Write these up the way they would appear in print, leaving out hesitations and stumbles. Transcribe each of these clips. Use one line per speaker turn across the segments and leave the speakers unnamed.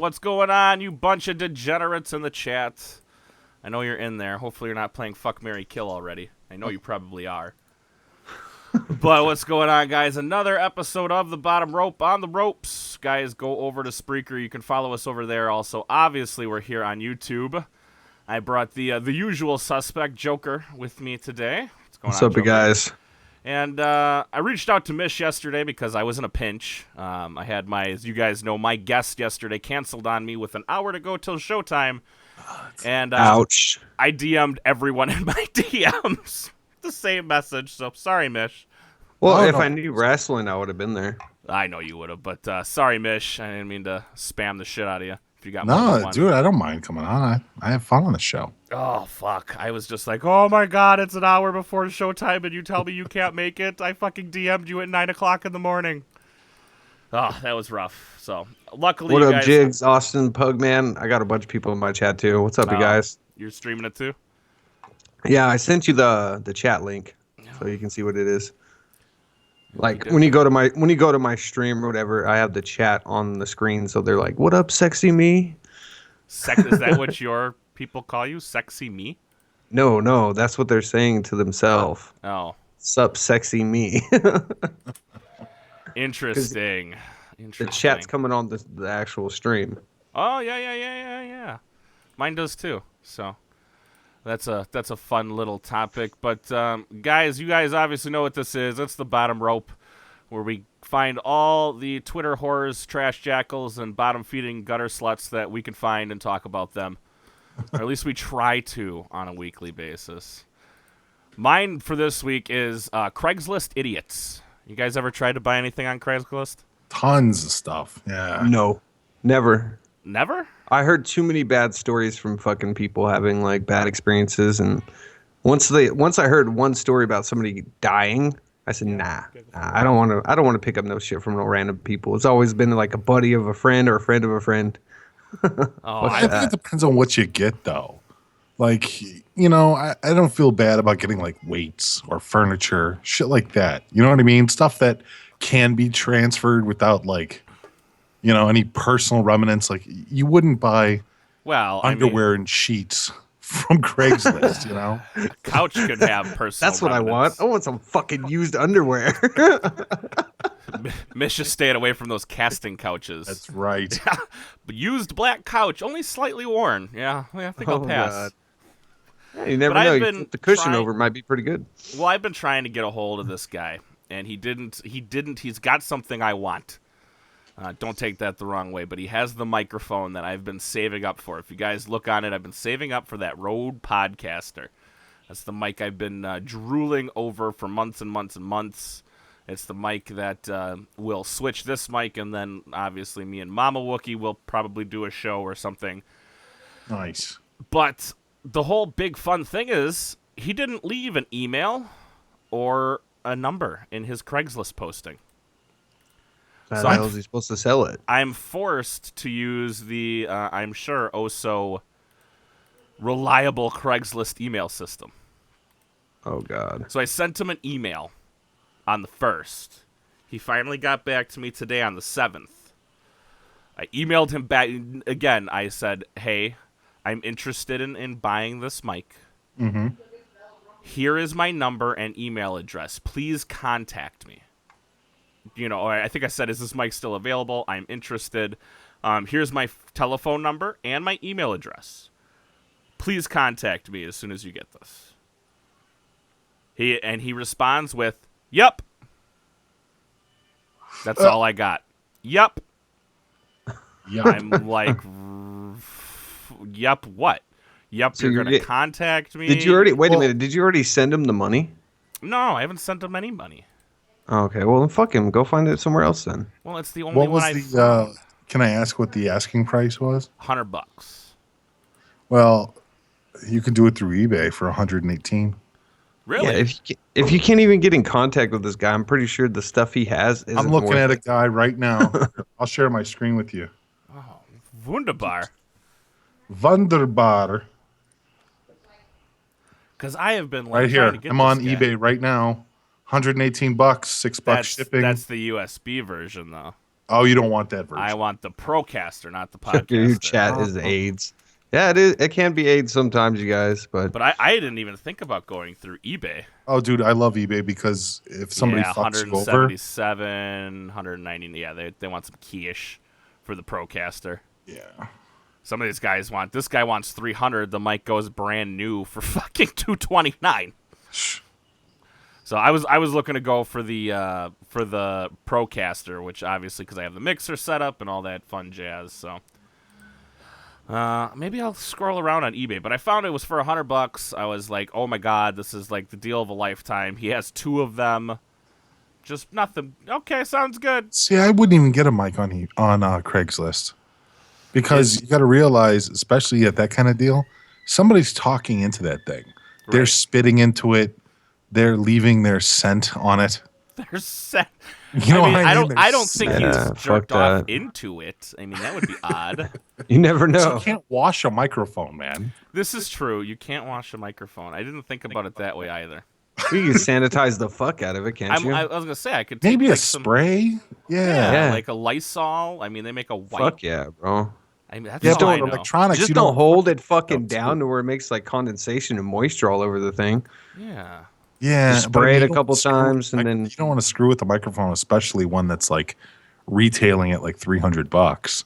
What's going on, you bunch of degenerates in the chat? I know you're in there. Hopefully you're not playing Fuck, Marry, Kill already. I know you probably are. But what's going on, guys? Another episode of The Bottom Rope on the Ropes. Guys, go over to Spreaker. You can follow us over there. Also, obviously, we're here on YouTube. I brought the usual suspect, Joker, with me today.
What's up, you guys?
And I reached out to Mish yesterday because I was in a pinch. I had my, as you guys know, my guest yesterday canceled on me with an hour to go till showtime. And
ouch.
I DM'd everyone in my DMs the same message, so sorry, Mish.
Well, if I knew wrestling, I would have been there.
I know you would have, but sorry, Mish. I didn't mean to spam the shit out of you. If you got
no, dude, I don't mind coming on. I have fun on the show.
Oh, fuck. I was just like, oh, my God, it's an hour before showtime, and you tell me you can't make it? I fucking DM'd you at 9 o'clock in the morning. Oh, that was rough. So, luckily,
what
you
up,
guys...
Jigs, Austin, Pugman? I got a bunch of people in my chat, too. What's up, you guys?
You're streaming it, too?
Yeah, I sent you the chat link, so you can see what it is. Like, when you go to my stream or whatever, I have the chat on the screen, so they're like, what up, sexy me?
Is that what your people call you? Sexy me?
No, that's what they're saying to themselves.
Oh.
Sup, sexy me.
Interesting.
The chat's coming on the actual stream.
Oh, yeah. Mine does, too, so... That's a fun little topic. But, guys, you guys obviously know what this is. It's The Bottom Rope, where we find all the Twitter whores, trash jackals, and bottom-feeding gutter sluts that we can find and talk about them. Or at least we try to on a weekly basis. Mine for this week is Craiglist idiots. You guys ever tried to buy anything on Craiglist?
Tons of stuff, yeah.
No, never.
Never?
I heard too many bad stories from fucking people having like bad experiences, and once I heard one story about somebody dying, I said, nah, I don't want to pick up no shit from no random people. It's always been like a buddy of a friend or a friend of a friend.
I think it depends on what you get, though. Like, you know, I don't feel bad about getting like weights or furniture, shit like that. You know what I mean? Stuff that can be transferred without like, you know, any personal remnants. Like, you wouldn't buy underwear and sheets from Craigslist, you know?
Couch could have personal
That's what
remnants.
I want. I want some fucking used underwear.
Mish is staying away from those casting couches.
That's right.
Used black couch, only slightly worn. Yeah, I think I'll pass.
God. Yeah, you never know. You flip the cushion over, it might be pretty good.
Well, I've been trying to get a hold of this guy, and he didn't. He's got something I want. Don't take that the wrong way, but he has the microphone that I've been saving up for. If you guys look on it, I've been saving up for that Rode Podcaster. That's the mic I've been drooling over for months and months and months. It's the mic that will switch this mic, and then obviously me and Mama Wookie will probably do a show or something.
Nice.
But the whole big fun thing is he didn't leave an email or a number in his Craigslist posting.
So how is he supposed to sell it?
I'm forced to use the, I'm sure, so reliable Craigslist email system.
Oh, God.
So I sent him an email on the 1st. He finally got back to me today on the 7th. I emailed him back. Again, I said, hey, I'm interested in buying this mic.
Mm-hmm.
Here is my number and email address. Please contact me. You know, I think I said, is this mic still available? I'm interested. Here's my telephone number and my email address. Please contact me as soon as you get this. He responds with, yep. That's all I got. Yep. I'm like, yep, what? Yep, so you're going to contact me?
Did you already, wait a minute, did you already send him the money?
No, I haven't sent him any money.
Okay, well, then fuck him. Go find it somewhere else then.
Well, it's the only one
can I ask what the asking price was?
$100.
Well, you could do it through eBay for $118.
Really?
Yeah, if you can't even get in contact with this guy, I'm pretty sure the stuff he has isn't
I'm looking at a guy right now. I'll share my screen with you.
Oh, wunderbar.
Wunderbar.
Because I have been like
right here.
To get
I'm on
guy.
eBay right now. $118, $6 shipping.
That's the USB version, though.
Oh, you don't want that version.
I want the Procaster, not the Podcaster.
Your chat is AIDS. Yeah, it is. It can be AIDS sometimes, you guys. But
I didn't even think about going through eBay.
Oh, dude, I love eBay because if somebody fucks you over,
177, 190. Yeah, they want some key-ish for the Procaster.
yeah.
Some of these guys want. This guy wants 300. The mic goes brand new for fucking 229. So I was looking to go for the Procaster, which obviously because I have the mixer set up and all that fun jazz. So maybe I'll scroll around on eBay. But I found it was for $100. I was like, oh my god, this is like the deal of a lifetime. He has 2 of them. Just nothing. Okay, sounds good.
See, I wouldn't even get a mic on Craigslist because you got to realize, especially at that kind of deal, somebody's talking into that thing. Right. They're spitting into it. They're leaving their scent on it.
They're scent.
You know what I mean?
I don't think he's jerked off into it. I mean, that would be odd.
You never know.
So you can't wash a microphone, man.
This is true. You can't wash a microphone. I didn't think about it that way either.
You can sanitize the fuck out of it, can't you?
I was gonna say I could
maybe
take,
a spray.
Yeah, like a Lysol. I mean, they make a white.
Fuck yeah, bro.
I mean, that's
yeah,
all I
don't
know.
electronics.
Just don't hold it fucking down to where it makes like condensation and moisture all over the thing.
Yeah.
Yeah,
just spray it a couple times, and then
you don't want to screw with the microphone, especially one that's like retailing at like $300.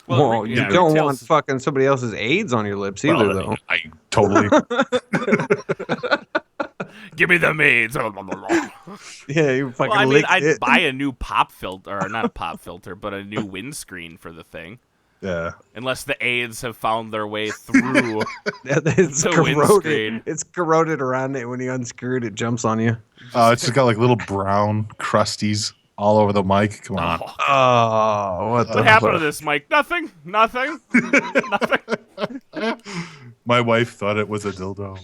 Well, you don't want fucking somebody else's AIDS on your lips either, though.
I totally.
Give me the AIDS.
Yeah, you fucking.
Well, I mean, I'd buy a new pop filter, or not a pop filter, but a new windscreen for the thing.
Yeah.
Unless the AIDS have found their way through
it's
the
corroded.
windscreen.
It's corroded around it. When you unscrew it, it jumps on you.
It's just got like little brown crusties all over the mic. Come on.
Oh, what
happened to this mic? Nothing. Nothing.
My wife thought it was a dildo.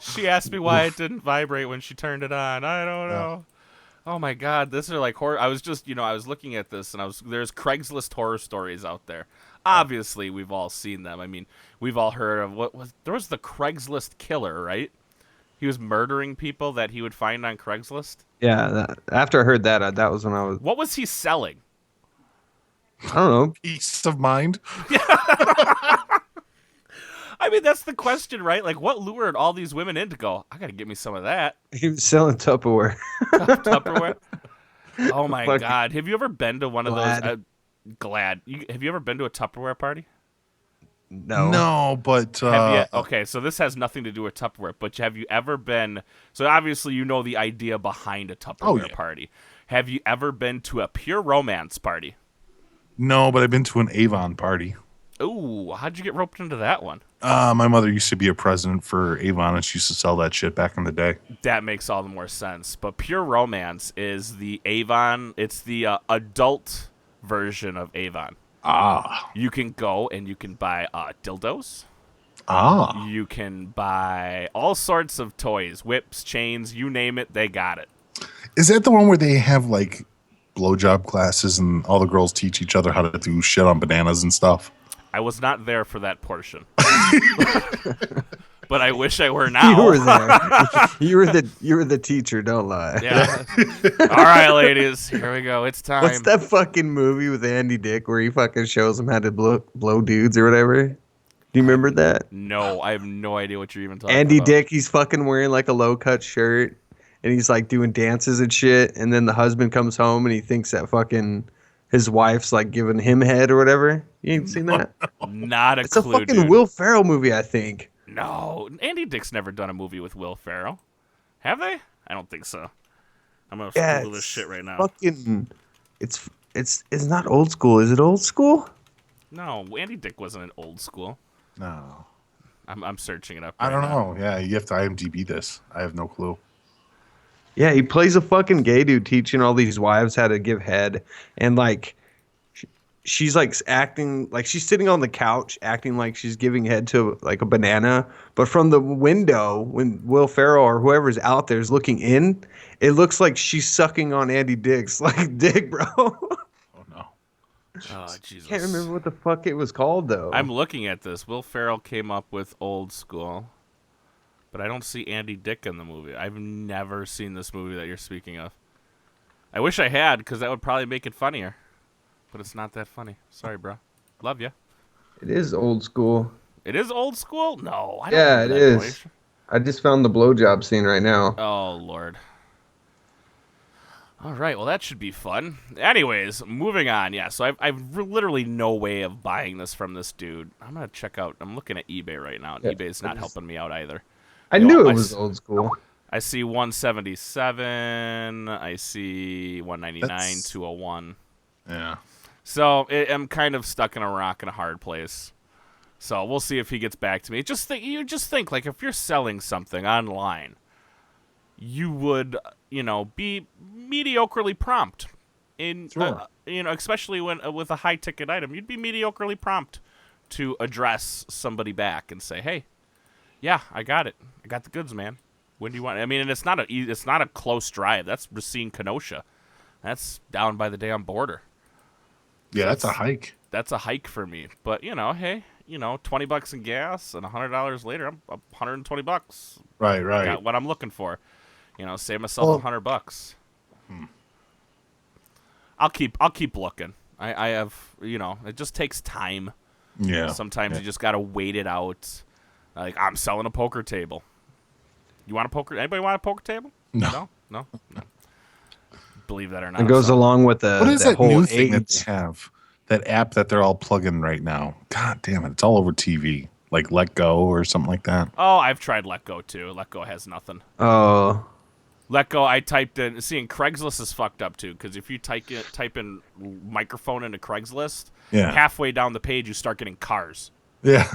She asked me why it didn't vibrate when she turned it on. I don't know. Oh my god, this are like horror. I was just, I was looking at this, and there's Craigslist horror stories out there. Obviously, we've all seen them. I mean, we've all heard of there was the Craigslist killer, right? He was murdering people that he would find on Craigslist.
Yeah, after I heard that, that was when I was.
What was he selling?
I don't know.
Peace of mind.
I mean, that's the question, right? Like, what lured all these women in to go, I got to get me some of that?
He was selling Tupperware.
Tupperware? Oh, my God. Have you ever been to one of those? Glad. Have you ever been to a Tupperware party?
No.
No, but...
okay, so this has nothing to do with Tupperware, but have you ever been... So, obviously, you know the idea behind a Tupperware party. Have you ever been to a pure romance party?
No, but I've been to an Avon party.
Ooh, how'd you get roped into that one?
My mother used to be a president for Avon, and she used to sell that shit back in the day.
That makes all the more sense. But Pure Romance is the Avon. It's the adult version of Avon.
Ah.
You can go and you can buy dildos.
Ah.
You can buy all sorts of toys, whips, chains, you name it, they got it.
Is that the one where they have, like, blowjob classes and all the girls teach each other how to do shit on bananas and stuff?
I was not there for that portion. But I wish I were now.
You were there. you were the teacher, don't lie.
Yeah. All right, ladies, here we go. It's time.
What's that fucking movie with Andy Dick where he fucking shows them how to blow dudes or whatever? Do you remember that?
No, I have no idea what you're even talking
Andy
about.
Dick, he's fucking wearing like a low cut shirt and he's like doing dances and shit, and then the husband comes home and he thinks that fucking his wife's like giving him head or whatever. You ain't seen that?
Not a
it's
clue,
a fucking
dude.
Will Ferrell movie, I think.
No, Andy Dick's never done a movie with Will Ferrell. Have they? I don't think so. I'm gonna Google this shit right now.
Fucking, it's not old school. Is it old school?
No, Andy Dick wasn't an old school.
No.
I'm searching it up.
I don't know. Yeah, you have to IMDb this. I have no clue.
Yeah, he plays a fucking gay dude teaching all these wives how to give head, and like she's like acting like she's sitting on the couch acting like she's giving head to like a banana, but from the window when Will Ferrell or whoever's out there is looking in, it looks like she's sucking on Andy Dick's like dick, bro.
Oh no.
Oh Jesus.
Can't remember what the fuck it was called though.
I'm looking at this. Will Ferrell came up with Old School. But I don't see Andy Dick in the movie. I've never seen this movie that you're speaking of. I wish I had, because that would probably make it funnier. But it's not that funny. Sorry, bro. Love you.
It is old school.
It is old school? No, I don't
Yeah, it
remember that
is.
place.
I just found the blowjob scene right now.
Oh, Lord. All right, well, that should be fun. Anyways, moving on. Yeah, so I've literally no way of buying this from this dude. I'm going to check out. I'm looking at eBay right now, and eBay's not helping me out either.
I knew it was old school.
I see 177. I see 199, 201.
Yeah.
So I'm kind of stuck in a rock and a hard place. So we'll see if he gets back to me. You just think like if you're selling something online, you would be mediocrely prompt in especially when with a high ticket item, you'd be mediocrely prompt to address somebody back and say, hey, yeah, I got it. I got the goods, man. When do you want? I mean, and it's not a close drive. That's Racine, Kenosha. That's down by the damn border.
Yeah, that's a hike.
That's a hike for me. But hey, $20 in gas and $100 later, I'm $120.
Right.
Got what I'm looking for. Save myself $100. I'll keep looking. I have it just takes time.
Yeah.
Sometimes you just gotta wait it out. Like I'm selling a poker table. You want a poker? Anybody want a poker table?
No.
Believe that or not.
It goes along with the
what is that
whole
new thing that
AIDS.
they have? That app that they're all plugging right now. God damn it! It's all over TV. Like Let Go or something like that.
Oh, I've tried Let Go too. Let Go has nothing.
Oh.
Let Go, I typed in. Seeing Craigslist is fucked up too, because if you type in microphone into Craigslist, halfway down the page you start getting cars.
Yeah.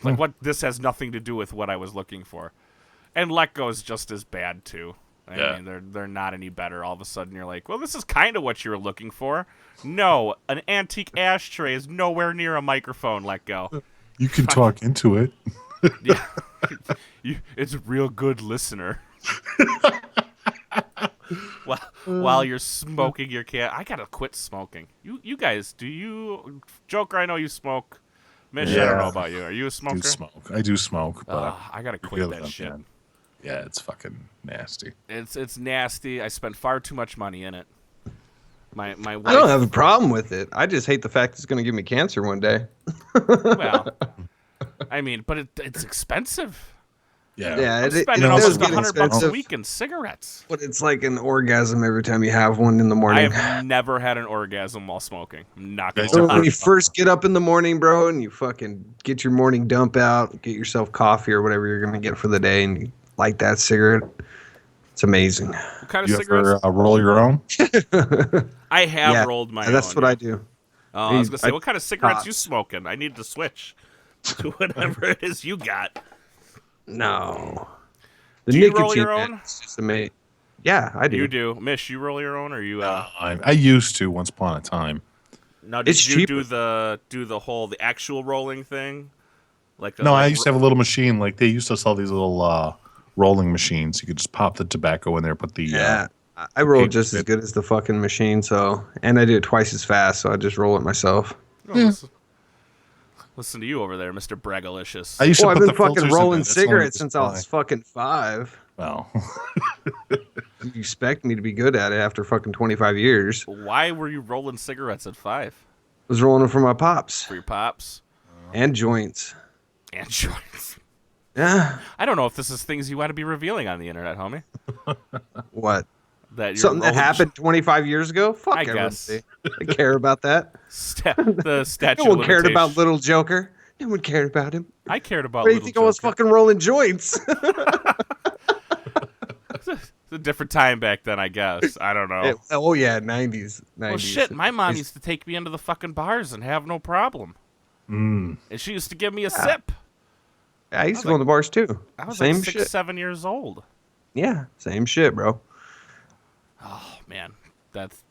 Like what? This has nothing to do with what I was looking for. And Let Go is just as bad too. I mean, they're not any better. All of a sudden, you're like, well, this is kind of what you were looking for. No, an antique ashtray is nowhere near a microphone. Let Go.
You can talk into it.
Yeah, it's a real good listener. While you're smoking your can, I gotta quit smoking. You guys, do you, Joker? I know you smoke. Mish, I don't know about you. Are you a smoker?
I do smoke, but
I gotta quit that shit.
Man. Yeah, it's fucking nasty.
It's nasty. I spent far too much money in it. My wife,
I don't have a problem with it. I just hate the fact it's going to give me cancer one day.
Well, I mean, but it's expensive.
Yeah,
I'm spending almost $100 a week in cigarettes.
But it's like an orgasm every time you have one in the morning.
I have never had an orgasm while smoking. I'm not gonna
So when you first get up in the morning, bro, and you fucking get your morning dump out, get yourself coffee or whatever you're going to get for the day, and you light that cigarette, it's amazing.
What kind of
you
cigarettes?
Ever, roll your own?
I have rolled my own.
That's what I do.
I was going to say, what kind of cigarettes you smoking? I need to switch to whatever it is you got.
No.
Do you roll your own?
It's just amazing. Yeah, I do.
You do. Mish, you roll your own, or you?
I used to once upon a time.
Now, did you do the actual rolling thing?
No, I used to have a little machine. Like they used to sell these little rolling machines. You could just pop the tobacco in there, put the
I roll just as good as the fucking machine. So, and I do it twice as fast. So I just roll it myself.
Oh, listen to you over there, Mr. Bragalicious.
I've been fucking rolling cigarettes since I was fucking 5.
Well,
you expect me to be good at it after fucking 25 years?
Why were you rolling cigarettes at 5?
I was rolling them for my pops.
For your pops?
And joints.
And joints.
Yeah.
I don't know if this is things you want to be revealing on the internet, homie.
What?
That
something that happened 25 years ago? Fuck
I guess.
I care about that.
The statue.
No one cared about Little Joker. No one cared about him.
I cared about.
What do you think I was fucking rolling joints?
It's a different time back then, I guess. I don't know.
90s.
Well, shit, my mom used to take me into the fucking bars and have no problem. And she used to give me a sip.
I used to go in the bars too.
I was
same
like 6,
shit.
7 years old.
Yeah, same shit, bro.
Oh man, that's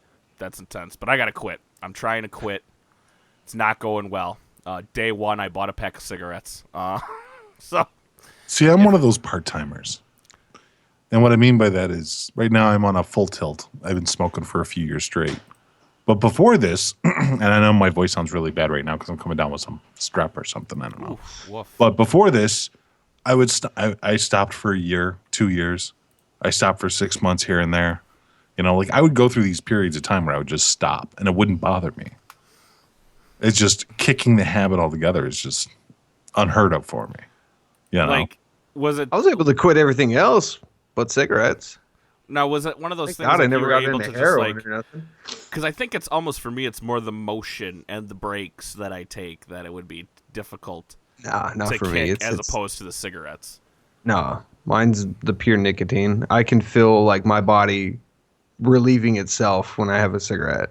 intense. But I gotta quit. I'm trying to quit. It's not going well. Day 1, I bought a pack of cigarettes.
See, I'm one of those part-timers. And what I mean by that is, right now I'm on a full tilt. I've been smoking for a few years straight. But before this, and I know my voice sounds really bad right now because I'm coming down with some strep or something. I don't know.
Woof.
But before this, I stopped for a year, 2 years. I stopped for 6 months here and there. You know, like I would go through these periods of time where I would just stop and it wouldn't bother me. It's just kicking the habit altogether is just unheard of for me. You know?
Like, was it?
I was able to quit everything else but cigarettes.
Now, was it one of those
Thank
things
God
like
I never
you were
got
able
into
to just
heroin
like?
or nothing.
Because I think it's almost for me, it's more the motion and the breaks that I take that it would be difficult
Nah, not
to
for
kick
me.
as opposed to the cigarettes.
No, mine's the pure nicotine. I can feel like my body relieving itself when I have a cigarette.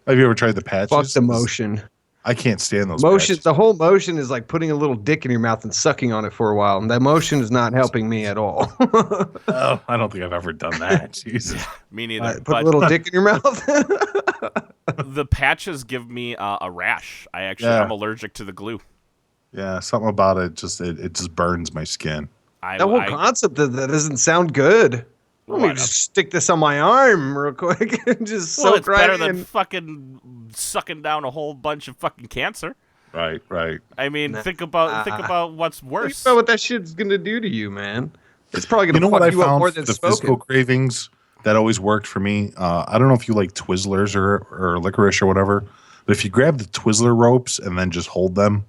Have you ever tried the patches?
Fuck the motion.
I can't stand those
Motion.
patches.
The whole motion is like putting a little dick in your mouth and sucking on it for a while, and that motion is not helping me at all.
Oh, I don't think I've ever done that. Jesus.
Me neither.
Put
But
a little dick in your mouth.
the patches give me a rash. I'm allergic to the glue.
Yeah, something about it it just burns my skin.
That whole concept of that doesn't sound good. Let me just stick this on my arm real quick and just
well,
soak
it's
right
better
in.
than fucking sucking down a whole bunch of fucking cancer.
Right.
I mean, think about what's worse.
Think about what that shit's gonna do to you, man. It's probably gonna
what
fuck
I
you up
found
more than
the
smoking.
physical cravings that always worked for me. I don't know if you like Twizzlers or licorice or whatever, but if you grab the Twizzler ropes and then just hold them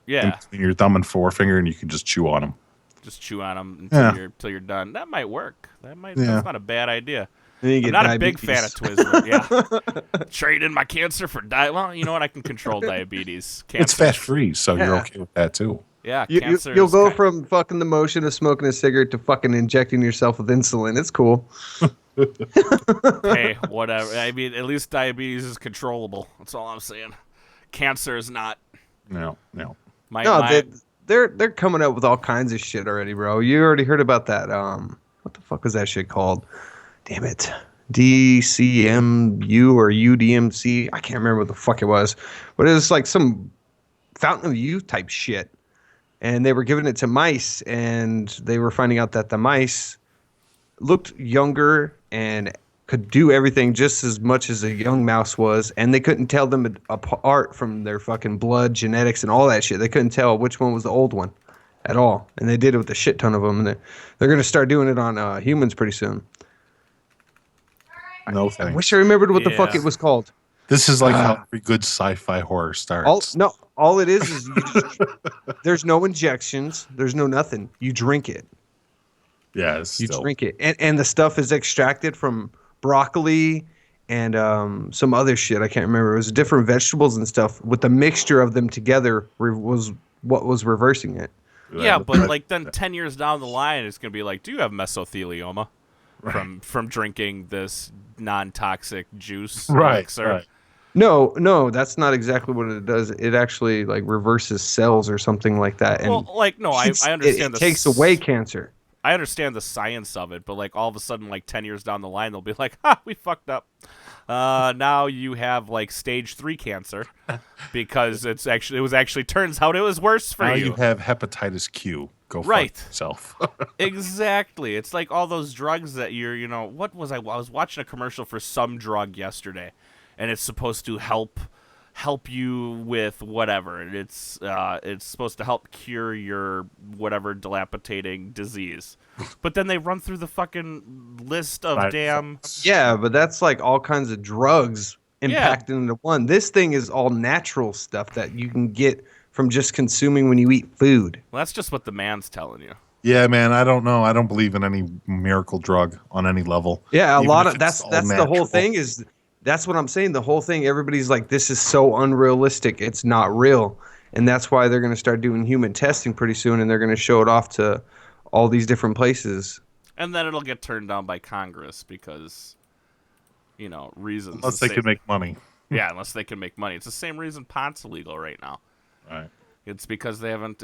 in between your thumb and forefinger, and you can just chew on them.
Just chew on them until you're done. That might work. That's not a bad idea.
I'm
not a big fan of Twizzler. Yeah, trade in my cancer for diet. Well, you know what? I can control diabetes. Cancer.
It's fat free, so you're okay with that too.
Yeah,
you'll go from fucking the motion of smoking a cigarette to fucking injecting yourself with insulin. It's cool.
Hey, whatever. I mean, at least diabetes is controllable. That's all I'm saying. Cancer is not.
No.
They're coming up with all kinds of shit already, bro. You already heard about that. What the fuck is that shit called? Damn it. DCMU or UDMC. I can't remember what the fuck it was. But it was like some fountain of youth type shit. And they were giving it to mice, and they were finding out that the mice looked younger and could do everything just as much as a young mouse was, and they couldn't tell them apart from their fucking blood, genetics, and all that shit. They couldn't tell which one was the old one at all, and they did it with a shit ton of them, and they're going to start doing it on humans pretty soon.
No thanks.
I wish I remembered what the fuck it was called.
This is like how every good sci-fi horror starts.
All it is there's no injections, there's no nothing. You drink it.
Yeah,
you drink it, and the stuff is extracted from broccoli and some other shit. I can't remember. It was different vegetables and stuff with the mixture of them together was what was reversing it.
Yeah, but like then 10 years down the line, it's gonna be like, do you have mesothelioma from drinking this non-toxic juice?
Right.
No, that's not exactly what it does. It actually like reverses cells or something like that. And
I understand
it takes away cancer.
I understand the science of it, but like all of a sudden, like 10 years down the line, they'll be like, "Ha, we fucked up. Now you have like stage 3 cancer because it turns out it was worse for you.
Now you have hepatitis Q. Go fuck yourself."
Exactly. It's like all those drugs that what was I was watching a commercial for some drug yesterday, and it's supposed to help you with whatever. It's supposed to help cure your whatever dilapidating disease. But then they run through the fucking list of damn...
Yeah, but that's like all kinds of drugs impacted into one. This thing is all natural stuff that you can get from just consuming when you eat food.
Well, that's just what the man's telling you.
Yeah, man, I don't know. I don't believe in any miracle drug on any level.
Yeah, that's the whole thing is... That's what I'm saying. The whole thing, everybody's like, this is so unrealistic. It's not real. And that's why they're going to start doing human testing pretty soon, and they're going to show it off to all these different places.
And then it'll get turned down by Congress because, reasons.
Unless they can make money.
Yeah, unless they can make money. It's the same reason pot's illegal right now.
Right.
It's because they haven't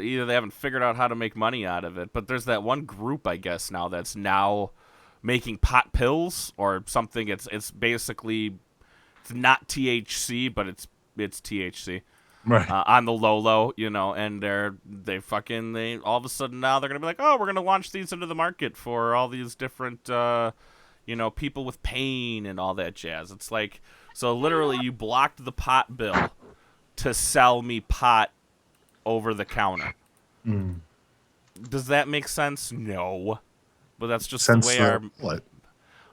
figured out how to make money out of it. But there's that one group, I guess, now that's now making pot pills or something. It's basically... It's not THC, but it's THC,
right?
On the low, and they all of a sudden now they're gonna be like, oh, we're gonna launch these into the market for all these different, people with pain and all that jazz. It's like, so literally you blocked the pot bill to sell me pot over the counter.
Mm.
Does that make sense? No, but that's just
Sense
the way our
what?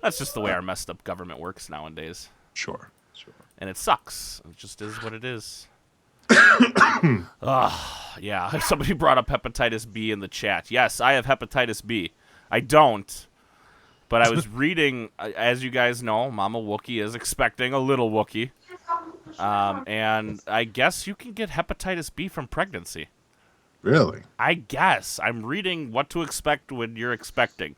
That's just the way our messed up government works nowadays.
Sure.
And it sucks. It just is what it is. Yeah. Somebody brought up hepatitis B in the chat. Yes, I have hepatitis B. I don't. But I was reading, as you guys know, Mama Wookie is expecting a little Wookie. And I guess you can get hepatitis B from pregnancy.
Really?
I guess. I'm reading what to expect when you're expecting.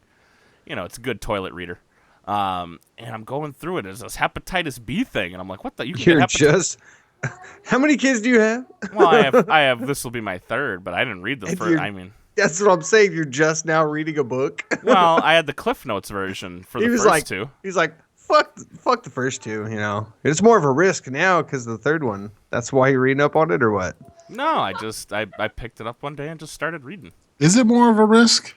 You know, it's a good toilet reader. And I'm going through it. There's this hepatitis B thing, and I'm like, what the?
You're just... How many kids do you have?
Well, I have. This will be my third, but I didn't read the first. I mean,
that's what I'm saying. You're just now reading a book.
Well, I had the Cliff Notes version for the first two.
He's like, fuck the first two. You know, it's more of a risk now because the third one. That's why you're reading up on it, or what?
No, I picked it up one day and just started reading.
Is it more of a risk?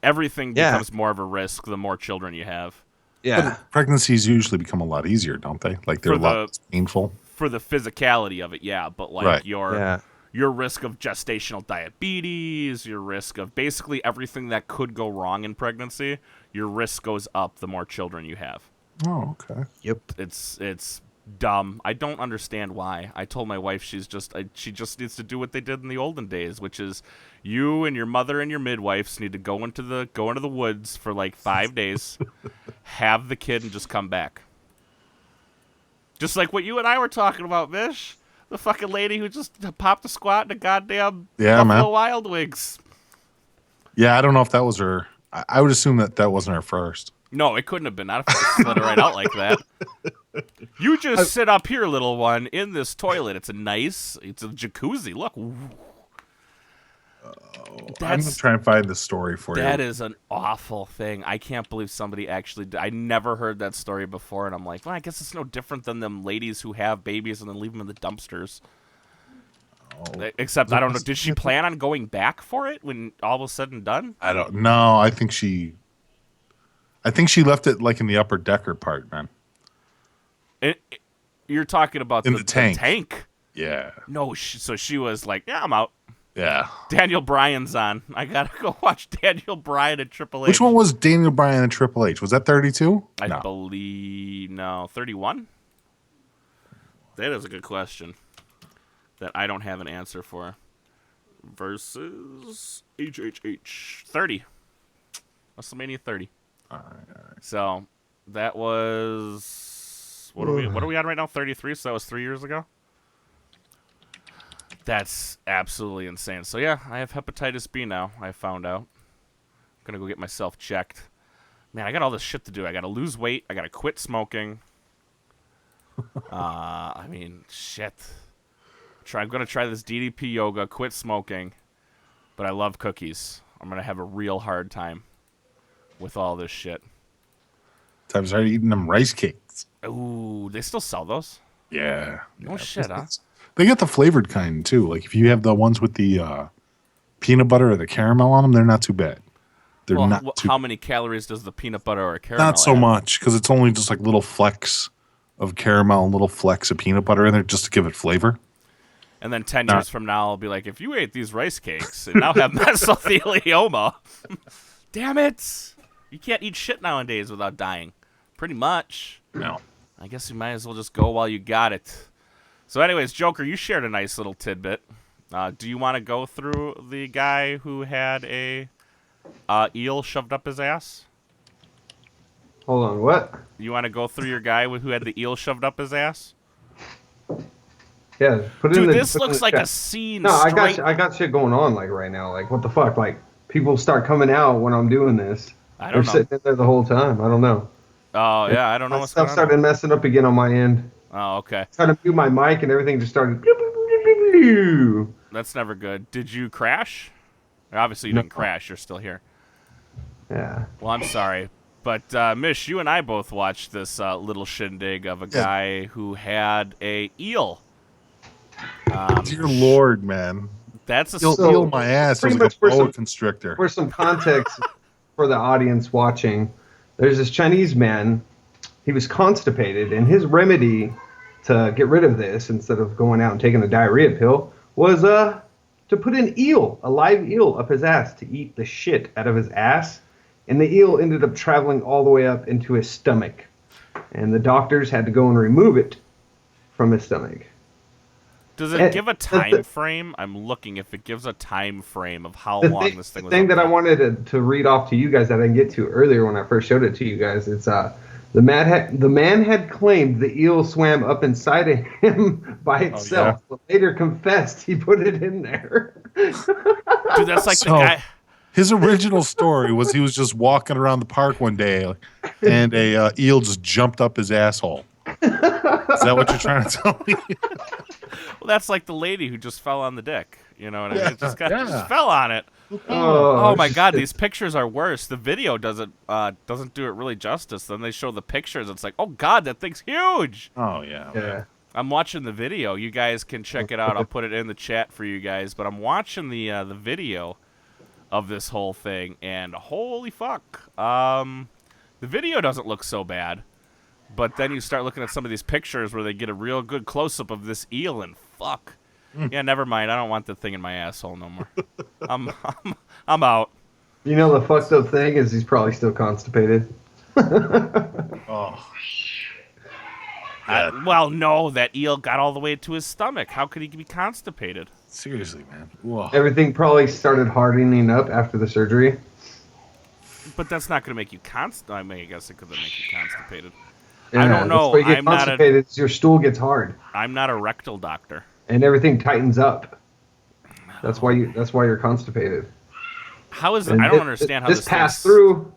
Everything becomes more of a risk the more children you have.
Yeah.
But pregnancies usually become a lot easier, don't they? Like they're a lot less painful.
For the physicality of it, yeah. But like your risk of gestational diabetes, your risk of basically everything that could go wrong in pregnancy, your risk goes up the more children you have.
Oh, okay.
Yep.
It's dumb. I don't understand why. I told my wife she just needs to do what they did in the olden days, which is you and your mother and your midwives need to go into the woods for like 5 days, have the kid, and just come back. Just like what you and I were talking about, Mish. The fucking lady who just popped a squat in a goddamn Buffalo Wild Wings.
Yeah, I don't know if that was her. I would assume that wasn't her first.
No, it couldn't have been. Not if I slid it right out like that. You just sit up here, little one, in this toilet. It's a jacuzzi. Look.
I'm going to try and find the story for you.
That is an awful thing. I can't believe somebody actually I never heard that story before, and I'm like, well, I guess it's no different than them ladies who have babies and then leave them in the dumpsters. Oh. Except, I don't know, did she plan on going back for it when all was said and done?
I don't know. I think she left it like in the upper decker part, man.
You're talking about the tank.
Yeah.
No, so she was like, yeah, I'm out.
Yeah.
Daniel Bryan's on. I gotta go watch Daniel Bryan at Triple H.
Which one was Daniel Bryan and Triple H? Was that 32?
I believe 31. That is a good question that I don't have an answer for. Versus HHH 30. WrestleMania 30.
All right.
So that was what are we on right now? 33. So that was 3 years ago. That's absolutely insane. So yeah, I have hepatitis B now. I found out. I'm gonna go get myself checked. Man, I got all this shit to do. I gotta lose weight. I gotta quit smoking. I mean, shit. I'm gonna try this DDP yoga, quit smoking, but I love cookies. I'm gonna have a real hard time with all this shit.
Time to start eating them rice cakes.
Ooh, they still sell those?
Yeah.
No shit, huh?
They get the flavored kind too. Like if you have the ones with the peanut butter or the caramel on them, they're not too bad. They're not too.
How many calories does the peanut butter or caramel?
Not so much, because it's only just like little flecks of caramel and little flecks of peanut butter in there just to give it flavor.
And then 10 years from now, I'll be like, if you ate these rice cakes and now have mesothelioma, damn it, you can't eat shit nowadays without dying. Pretty much.
No.
I guess you might as well just go while you got it. So anyways, Joker, you shared a nice little tidbit. Do you want to go through the guy who had a eel shoved up his ass?
Hold on, what?
You want to go through your guy who had the eel shoved up his ass?
Yeah, put it
Dude,
in the,
this
put
looks
in the
like
chat.
a scene.
No, I got shit going on like right now. Like, what the fuck? Like, people start coming out when I'm doing this.
I don't know.
They're sitting in there the whole time. I don't know.
Oh yeah, I don't know
My
what's
stuff
going on.
started messing up again on my end.
Oh, okay.
Tried to mute my mic and everything just started.
That's never good. Did you crash? Obviously, you didn't crash. You're still here.
Yeah.
Well, I'm sorry. But, Mish, you and I both watched this little shindig of a guy who had a eel.
Dear Lord, man.
That's a...
Eel my ass. It was like a boa constrictor.
For some context for the audience watching, there's this Chinese man. He was constipated, and his remedy to get rid of this, instead of going out and taking a diarrhea pill, was to put an eel, a live eel, up his ass to eat the shit out of his ass. and the eel ended up traveling all the way up into his stomach. And the doctors had to go and remove it from his stomach.
Does it give a time frame? I'm looking if it gives a time frame of how long this thing was.
The thing that I wanted to read off to you guys that I didn't get to earlier when I first showed it to you guys, it's the man had claimed the eel swam up inside of him by itself, but later confessed he put it in there.
Dude, that's like the guy.
His original story was he was just walking around the park one day, and a eel just jumped up his asshole. Is that what you're trying to tell me?
Well, that's like the lady who just fell on the dick. You know what I mean? Just fell on it.
Oh
my God, these pictures are worse. The video doesn't do it really justice. Then they show the pictures. It's like, oh God, that thing's huge.
Oh yeah.
I'm watching the video. You guys can check it out. I'll put it in the chat for you guys. But I'm watching the video of this whole thing, and holy fuck, the video doesn't look so bad. But then you start looking at some of these pictures where they get a real good close-up of this eel, and fuck. Yeah, never mind. I don't want the thing in my asshole no more. I'm out.
You know the fucked up thing is he's probably still constipated.
Oh.
Well, no, that eel got all the way to his stomach. How could he be constipated?
Seriously, man. Whoa.
Everything probably started hardening up after the surgery.
But that's not going to make you I mean, I guess it could make you constipated.
Yeah,
I don't know.
You get constipated, your stool gets hard.
I'm not a rectal doctor.
And everything tightens up. That's why you're constipated.
How is it? I don't understand how this
passed through.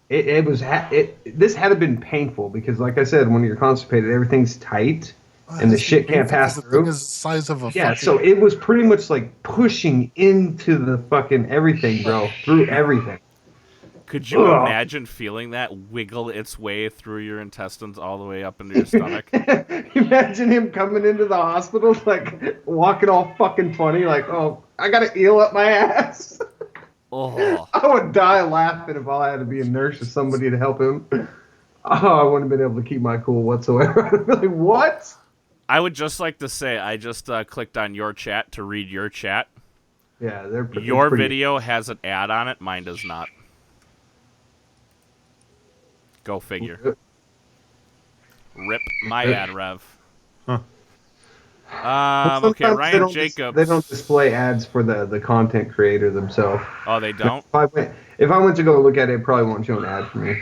This had to been painful because, like I said, when you're constipated, everything's tight and the shit can't pass through.
The size of a
so it was pretty much like pushing into the fucking everything, bro, through everything.
Could you imagine feeling that wiggle its way through your intestines all the way up into your stomach?
Imagine him coming into the hospital, like, walking all fucking funny, like, oh, I got an eel up my ass.
Oh.
I would die laughing if I had to be a nurse or somebody to help him. Oh, I wouldn't have been able to keep my cool whatsoever. I'd be like, what?
I would just like to say, I just clicked on your chat to read your chat.
Yeah,
your video has an ad on it. Mine does not. Go figure. Rip my ad rev.
Huh.
Okay, Ryan Jacobs.
They don't display ads for the content creator themselves.
Oh, they don't?
If I went to go look at it, it probably won't show an ad for me.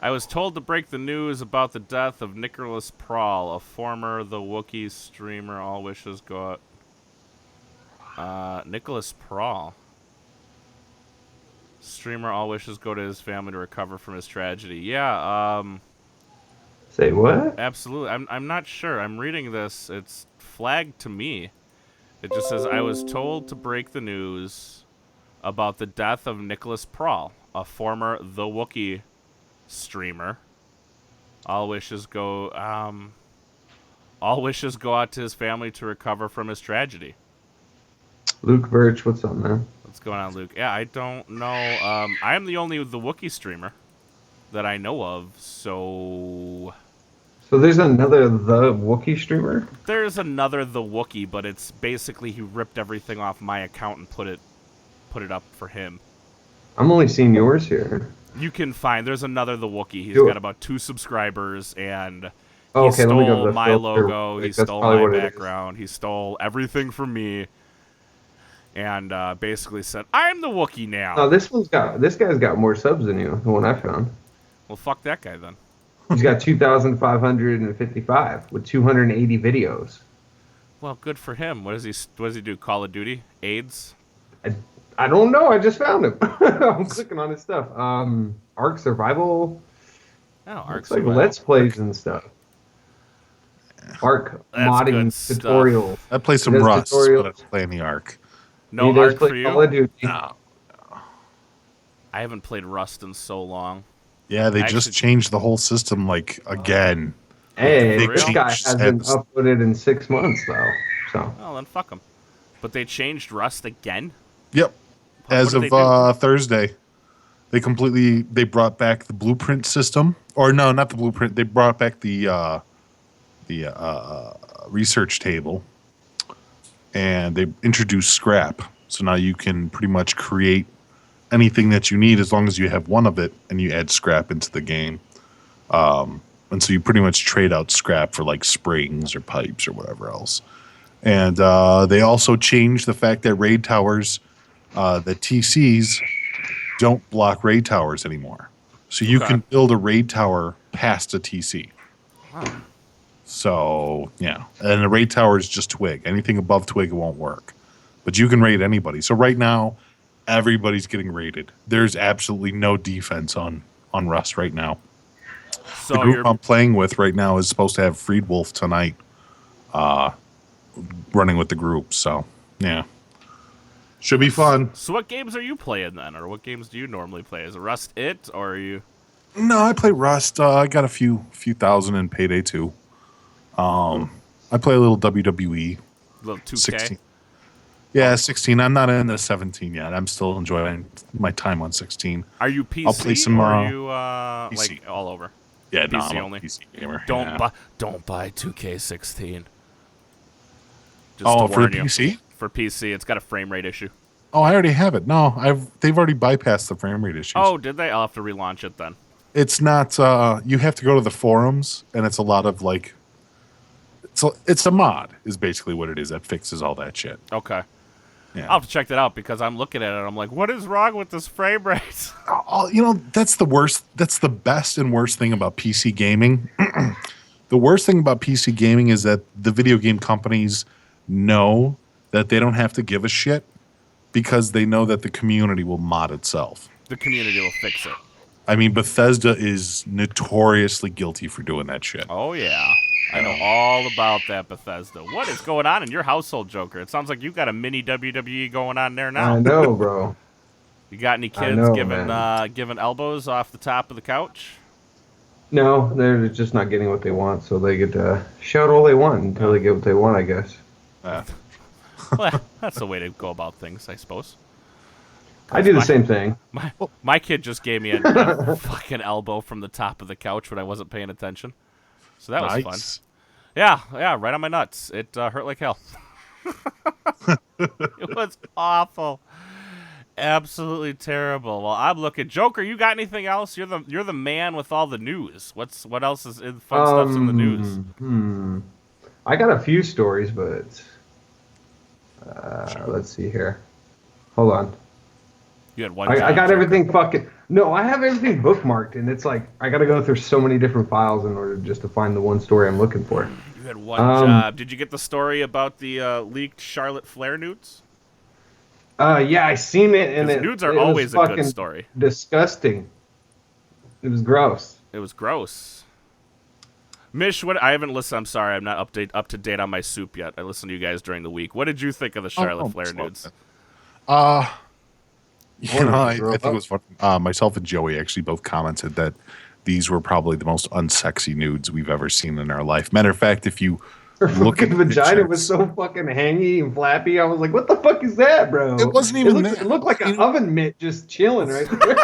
I was told to break the news about the death of Nicholas Prahl, a former The WOOKIE streamer. All wishes go out. Nicholas Prahl. Streamer, all wishes go to his family to recover from his tragedy. Yeah,
Say what?
Absolutely. I'm not sure. I'm reading this. It's flagged to me. It just says, I was told to break the news about the death of Nicholas Prahl, a former The WOOKIE streamer. All wishes go out to his family to recover from his tragedy.
Luke Birch, what's up, man?
What's going on, Luke? Yeah, I don't know. I am the only The WOOKIE streamer that I know of, so
there's another The WOOKIE streamer?
There's another The WOOKIE, but it's basically he ripped everything off my account and put it up for him.
I'm only seeing yours here.
You can find, there's another The WOOKIE. He's got about 2 subscribers, and he
stole
let me go to the
my
filter. Logo, he stole my background, he stole everything from me, and basically said, I'm the WOOKIE now.
Oh, this guy's got more subs than you, the one I found.
Well, fuck that guy then.
He's got 2,555 with 280 videos.
Well, good for him. What does he do? Call of Duty? AIDS?
I don't know. I just found him. I'm clicking on his stuff. Ark Survival.
Oh, Ark
Survival.
Like
Let's Plays and stuff. Ark modding tutorials.
I play some Rust, but I'm playing the Ark.
No Ark for you?
Call of Duty.
No.
I haven't played Rust in so long.
Yeah, they just changed the whole system, like, again.
Hey, this guy hasn't uploaded in 6 months, though. So.
Well, then fuck him. But they changed Rust again?
Yep. As of Thursday. They brought back the blueprint system. Or no, not the blueprint. They brought back the research table. And they introduced scrap. So now you can pretty much create anything that you need as long as you have one of it and you add scrap into the game. And so you pretty much trade out scrap for like springs or pipes or whatever else. And they also changed the fact that raid towers, the TCs don't block raid towers anymore. So you can build a raid tower past a TC.
Wow.
So, yeah. And a raid tower is just twig. Anything above twig won't work. But you can raid anybody. So right now, everybody's getting raided. There's absolutely no defense on Rust right now.
So
the group I'm playing with right now is supposed to have Freed Wolf tonight running with the group. So, yeah. Should be fun.
So what games are you playing then? Or what games do you normally play? Is it Rust or are you...
No, I play Rust. I got a few thousand in Payday 2. I play a little WWE.
A little 2K?
16. Yeah, 16. I'm not in the 17 yet. I'm still enjoying my time on 16.
Are you PC
I'll play some,
or are you
PC.
like all over?
Yeah, no,
PC
I'm
only.
a PC gamer.
Don't buy 2K16. Just
Oh,
to
for
warn you.
PC?
For PC, it's got a frame rate issue.
Oh, I already have it. No, they've already bypassed the frame rate issues.
Oh, did they? I'll have to relaunch it then.
It's not. You have to go to the forums, and it's a lot of like. It's a mod, is basically what it is that fixes all that shit.
Okay.
Yeah.
I'll have to check that out because I'm looking at it and I'm like, what is wrong with this frame rate?
That's the worst. That's the best and worst thing about PC gaming. The worst thing about PC gaming is that the video game companies know that they don't have to give a shit because they know that the community will mod itself.
The community will fix it.
I mean, Bethesda is notoriously guilty for doing that shit.
Oh, yeah. I know all about that, Bethesda. What is going on in your household, Joker? It sounds like you got a mini WWE going on there now.
I know, bro.
You got any kids giving elbows off the top of the couch?
No, they're just not getting what they want, so they get to shout all they want until they get what they want, I guess.
Well, that's the way to go about things, I suppose.
I do the same thing.
My kid just gave me a fucking elbow from the top of the couch when I wasn't paying attention. So that was fun. Yeah, right on my nuts. It hurt like hell. It was awful. Absolutely terrible. Well, I'm looking. Joker, you got anything else? You're the man with all the news. What else is fun stuff's in the news?
I got a few stories, but let's see here. Hold on.
You had one.
I got everything fucking. No, I have everything bookmarked, and it's like I got to go through so many different files in order just to find the one story I'm looking for.
You had one job. Did you get the story about the leaked Charlotte Flair nudes?
Yeah, I seen it, and
nudes are always a good story.
Disgusting. It was gross.
It was gross. Mish, what? I haven't listened. I'm sorry, I'm not up to date on my soup yet. I listened to you guys during the week. What did you think of the Charlotte Flair nudes?
I think it was fun. Myself and Joey actually both commented that these were probably the most unsexy nudes we've ever seen in our life. Matter of fact, if you look at the
vagina
pictures,
was so fucking hangy and flappy. I was like, "What the fuck is that, bro?"
It wasn't even that.
It looked like an oven mitt just chilling right there.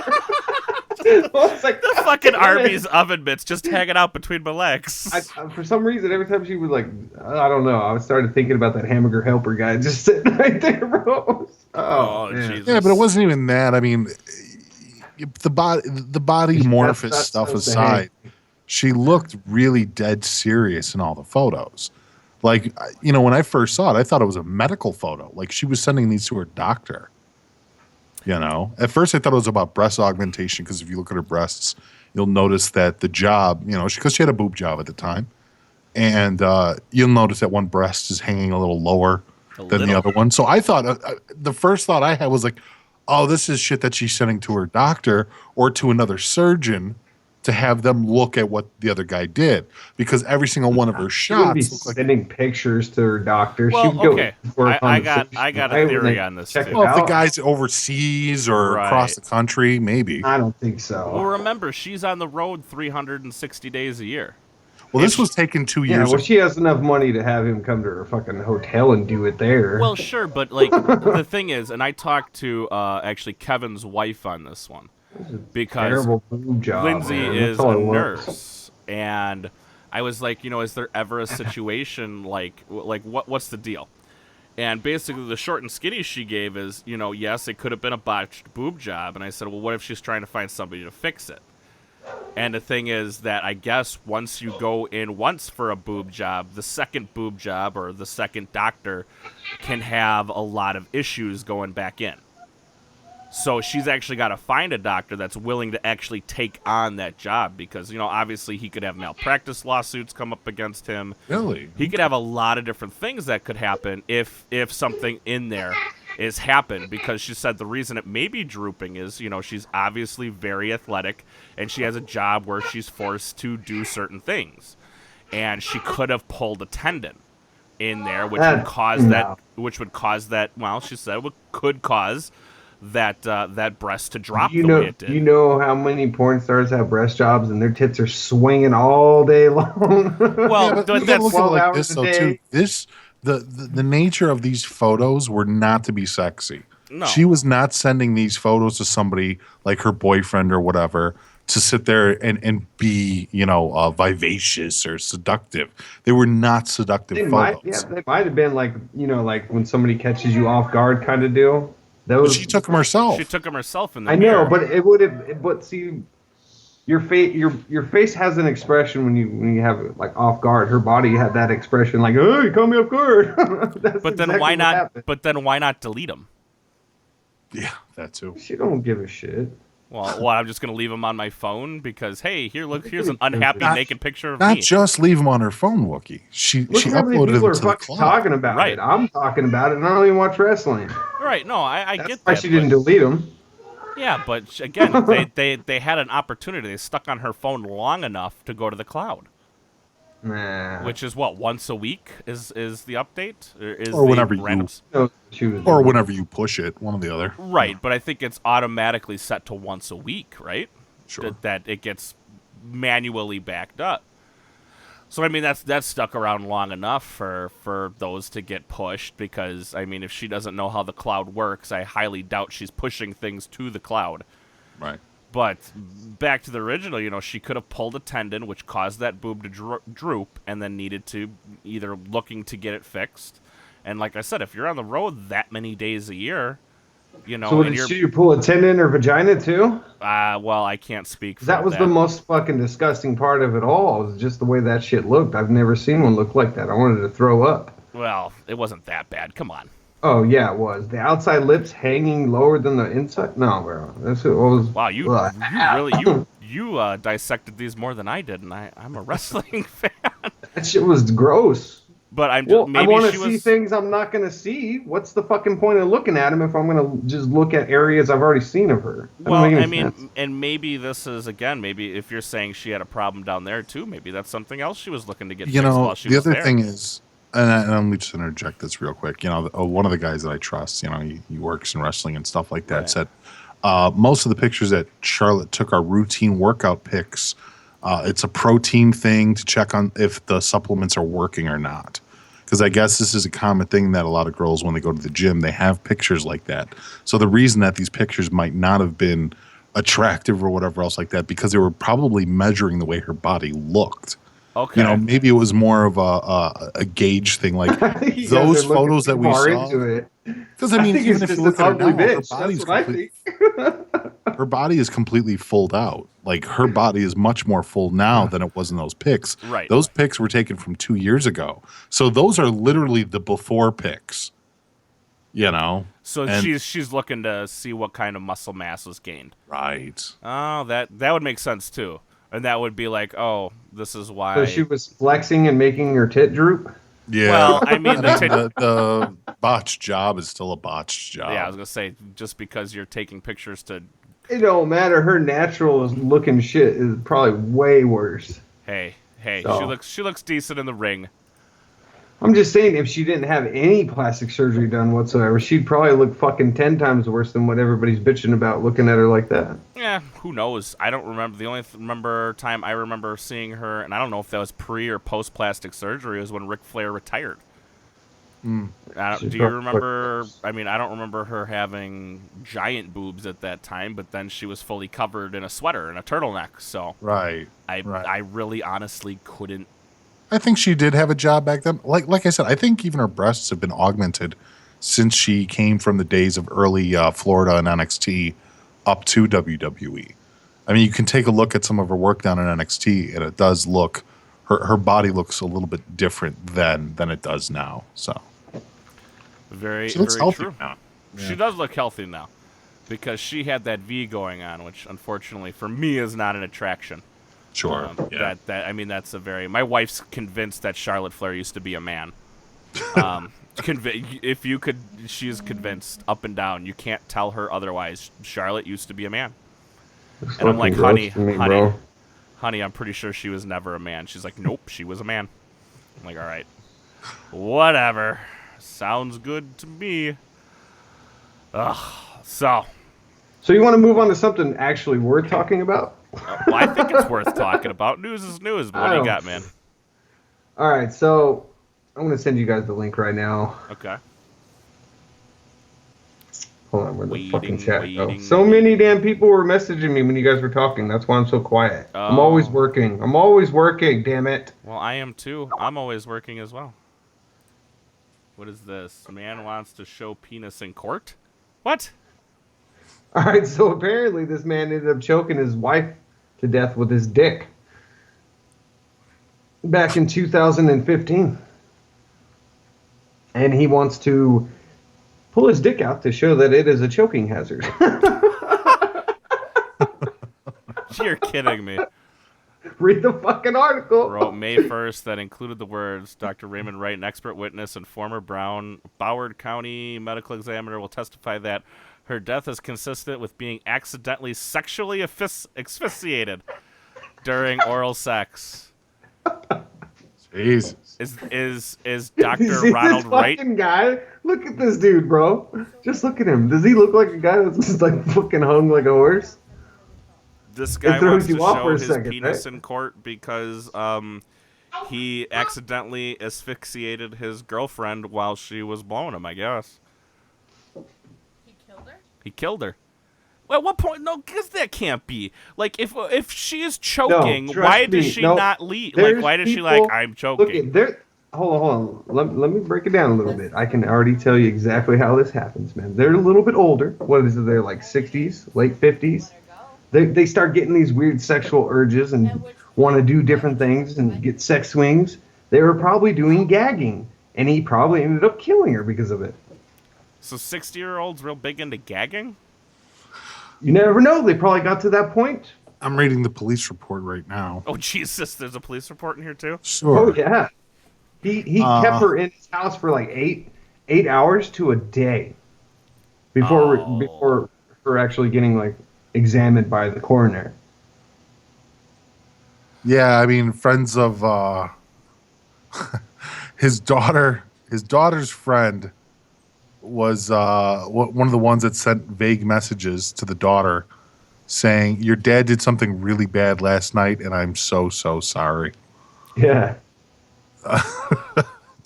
Like,
the fucking Arby's oven mitts just hanging out between my legs.
For some reason, every time she would like, I don't know. I started thinking about that hamburger helper guy just sitting right there, bro. Oh,
Jesus.
Yeah, but it wasn't even that. I mean, the body morphous stuff aside, she looked really dead serious in all the photos. Like, when I first saw it, I thought it was a medical photo. Like she was sending these to her doctor. At first I thought it was about breast augmentation because if you look at her breasts, you'll notice that the job, because she had a boob job at the time, and you'll notice that one breast is hanging a little lower than the other one. So I thought, the first thought I had was like, oh, this is shit that she's sending to her doctor or to another surgeon to have them look at what the other guy did, because every single one of her shots
looked like sending pictures to her doctor.
Well,
she would go
I got a theory on this too.
Well, if the guy's overseas or across the country, maybe.
I don't think so.
Well, remember, she's on the road 360 days a year.
Well, this was taken 2 years ago.
She has enough money to have him come to her fucking hotel and do it there.
Well, sure, but like the thing is, and I talked to actually Kevin's wife on this one. Because Lindsay is a nurse, and I was like, is there ever a situation like what's the deal? And basically the short and skinny she gave is, yes, it could have been a botched boob job. And I said, well, what if she's trying to find somebody to fix it? And the thing is that I guess once you go in once for a boob job, the second boob job or the second doctor can have a lot of issues going back in. So she's actually got to find a doctor that's willing to actually take on that job because, obviously he could have malpractice lawsuits come up against him.
Really?
He could have a lot of different things that could happen if something in there is happened, because she said the reason it may be drooping is, she's obviously very athletic and she has a job where she's forced to do certain things. And she could have pulled a tendon in there, which would cause that, well, she said could cause that breast to drop the way it did.
You know how many porn stars have breast jobs and their tits are swinging all day long?
Well,
but that's look at it like this, though, too. The nature of these photos were not to be sexy.
No.
She was not sending these photos to somebody like her boyfriend or whatever to sit there and be, vivacious or seductive. They were not seductive photos.
They might have been like when somebody catches you off guard kind of deal.
But she took them herself.
She took them herself in the
I
mirror.
know, but it would have. But see, your face has an expression when you have it like off guard. Her body had that expression like, oh, you caught me off guard.
But then why not? Happened. But then why not delete them?
Yeah, that too.
She don't give a shit.
Well, I'm just gonna leave them on my phone because hey, here's an unhappy naked picture of me.
Not just leave them on her phone, Wookie. She uploaded them to the cloud.
Talking about it. I'm talking about it, and I don't even watch wrestling.
Right? No, I get that.
That's why she didn't delete them.
Yeah, but again, they had an opportunity. They stuck on her phone long enough to go to the cloud.
Nah.
Which is what, once a week is the update?
Or whenever whenever you push it, one or the other.
Right, but I think it's automatically set to once a week, right?
Sure.
That it gets manually backed up. So, I mean, that's stuck around long enough for those to get pushed because, I mean, if she doesn't know how the cloud works, I highly doubt she's pushing things to the cloud.
Right.
But back to the original, she could have pulled a tendon, which caused that boob to droop, and then needed to either looking to get it fixed. And like I said, if you're on the road that many days a year,
So did she pull a tendon in her vagina too?
Well, I can't speak for that.
That was the most fucking disgusting part of it all. Was just the way that shit looked. I've never seen one look like that. I wanted to throw up.
Well, it wasn't that bad. Come on.
Oh yeah, it was. The outside lips hanging lower than the inside. No, bro, that's what it was.
Wow, you really dissected these more than I did, and I'm a wrestling fan.
That shit was gross.
But I
want to see things I'm not going to see. What's the fucking point of looking at them if I'm going to just look at areas I've already seen of her?
Well, I mean, and maybe this is, again, maybe if you're saying she had a problem down there too, maybe that's something else she was looking to get fixed while she was there.
The other thing is, and let me just interject this real quick. One of the guys that I trust, he works in wrestling and stuff like that, right, said most of the pictures that Charlotte took are routine workout pics. It's a protein thing to check on if the supplements are working or not. Because I guess this is a common thing that a lot of girls, when they go to the gym, they have pictures like that. So the reason that these pictures might not have been attractive or whatever else like that, because they were probably measuring the way her body looked.
Okay.
Maybe it was more of a gauge thing, like those photos that we saw. Because I mean, even if you look at her now, her body is completely fulled out. Like her body is much more full now than it was in those pics.
Right.
Those pics were taken from 2 years ago, so those are literally the before pics.
So she's looking to see what kind of muscle mass was gained.
Right.
Oh, that would make sense too. And that would be like, oh, this is why.
So she was flexing and making her tit droop?
Yeah.
Well, I mean,
the botched job is still a botched job.
Yeah, I was going to say, just because you're taking pictures to...
It don't matter. Her natural looking shit is probably way worse.
Hey, so. She looks decent in the ring.
I'm just saying, if she didn't have any plastic surgery done whatsoever, she'd probably look fucking 10 times worse than what everybody's bitching about looking at her like that.
Yeah, who knows? I don't remember. The only time I remember seeing her, and I don't know if that was pre or post plastic surgery, was when Ric Flair retired. Do you remember? I mean, I don't remember her having giant boobs at that time, but then she was fully covered in a sweater and a turtleneck. So
right,
I really honestly couldn't
I think she did have a job back then. Like I said, I think even her breasts have been augmented since she came from the days of early Florida and NXT up to WWE. I mean, you can take a look at some of her work down in NXT, and it does look her body looks a little bit different than it does now. So
very,
she looks
very
healthy
true.
now. Yeah.
She does look healthy now because she had that V going on, which unfortunately for me is not an attraction.
Sure. Yeah.
I mean, that's a very. My wife's convinced that Charlotte Flair used to be a man. If you could, she is convinced up and down. You can't tell her otherwise. Charlotte used to be a man. And I'm like, honey, I'm pretty sure she was never a man. She's like, nope, she was a man. I'm like, all right, whatever. Sounds good to me. So
you want to move on to something actually worth talking about?
Well, I think it's worth talking about. News is news, but what do you got, man?
All right, so I'm going to send you guys the link right now.
Okay.
Hold on, where the fucking chat go? So many damn people were messaging me when you guys were talking. That's why I'm so quiet.
Oh.
I'm always working. I'm always working, damn it.
Well, I am too. I'm always working as well. What is this? Man wants to show penis in court? What?
All right, so apparently this man ended up choking his wife to death with his dick back in 2015. And he wants to pull his dick out to show that it is a choking hazard.
You're kidding me.
Read the fucking article.
Wrote May 1st that included the words, Dr. Raymond Wright, an expert witness and former Broward County medical examiner, will testify that her death is consistent with being accidentally sexually asphyxiated during oral sex.
Jesus.
Is Dr. Ronald Wright?
Guy? Look at this dude, bro. Just look at him. Does he look like a guy that's just like fucking hung like a horse?
This guy wants to show his penis in court because he accidentally asphyxiated his girlfriend while she was blowing him, I guess. He killed her. Well, at what point? No, because that can't be. Like, if she is choking, why does she not leave? Like, why does she I'm choking?
Look, hold on. Let me break it down a little bit. I can already tell you exactly how this happens, man. They're a little bit older. What is it? They're like 60s, late 50s. They start getting these weird sexual urges and want to do different things and get sex swings. They were probably doing gagging, and he probably ended up killing her because of it.
So 60-year-olds real big into gagging?
You never know. They probably got to that point.
I'm reading the police report right now.
Oh, Jesus. There's a police report in here, too?
Sure.
Oh, yeah. He kept her in his house for like eight hours to a day before her actually getting like examined by the coroner.
Yeah, I mean, friends of his daughter's friend was one of the ones that sent vague messages to the daughter saying, "Your dad did something really bad last night, and I'm so sorry."
Yeah.